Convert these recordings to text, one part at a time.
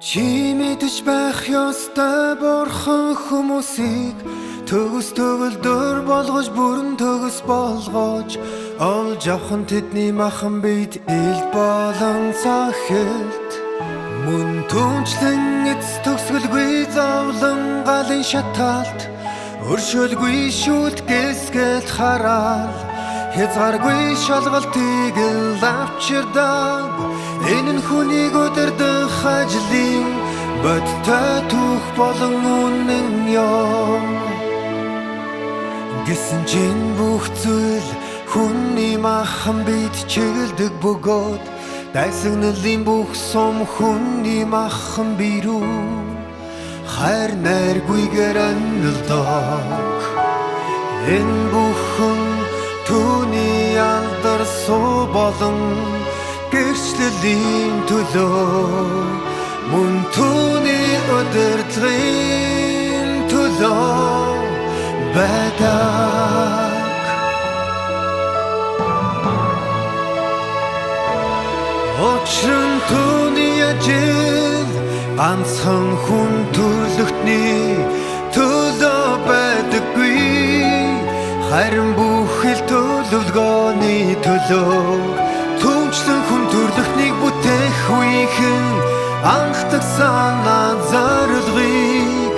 Чи мэдэж байх ёстой бурхан хүмүүсийг төгс төгөлдөр болгож бүрэн төгс болгож олж авах нь тэдний махан бид ил болон цохилт мөн түнчлэн эц төгсгөлгүй зовлон галын шатаалт өршөөлгүй шүлт гэсгэлт хараал хязгааргүй шалгалтыг л авчирдаг энэ нь хүнийг өдөрдөх ажлын бодтой түүх болон үнэн юм гэсэн чинь бүх зүйл хүний махан бид чиглдэг бөгөөд дайсагналын бүх сум хүний махан бирүү хайр найргүйгээр анилдаг энэ бүхэн түүний алдар суу болон гэрчлэлийн төлөө мөн түүний удирдлагын төлөө байдаг Учир нь түүний ажил ганцхан хүн төрлөختний төлөө байдаггүй харин бүх ил төлөвлөгөөний төлөө түнчлэн хүн төрлөختнийг бүтээх үеийн анхдаг санаа зорилгыг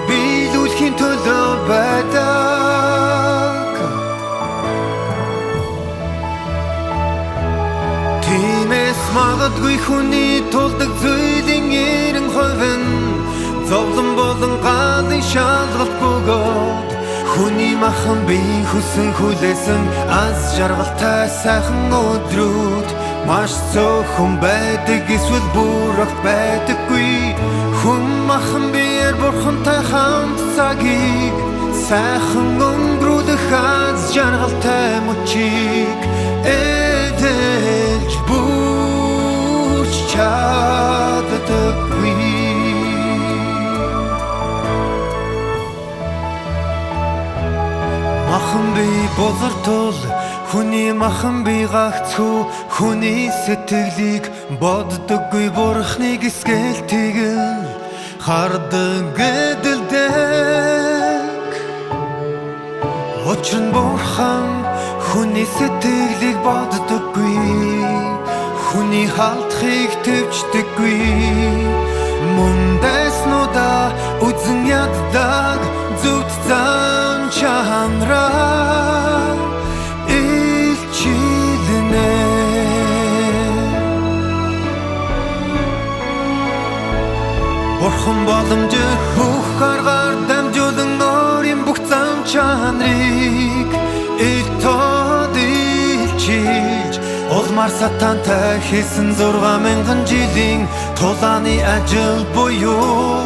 биелүүлэхийн төлөө байдаг Тиймээс магадгүй хүний тулдаг зүйлийн 90% нь зовлон болон галын шалгалт бөгөөд хүний махан бие хүсэн хүлээсэн аз жаргалтай сайхан өдрүүд маш цөөхөн байдаг эсвэл бүр огт байдаггүй хүн махан биеэр бурхантай хамт цагийг сайхан өнгөрүүлэх аз жаргалтай мөчийг эдэлж бүрч чаддаггүй Махан бие болортол хүний махан бие гагцхүү хүний сэтгэлийг боддоггүй бурхныг эсгэлтийг хардаг гэдэлдэг Учир нь бурхан хүний сэтгэлийг боддоггүй хүний халдахыг төвчдөггүй мөн дэснуудаа үзэн яддаг зүвт зан чанараа илчилнэ Бурхан боломжтой хөх аргаар дамжуулан өөрийн бүх зан чанарыг илтод илчилж улмаар сатантай хийсэн 6,000 жилийн тулааны ажил буюу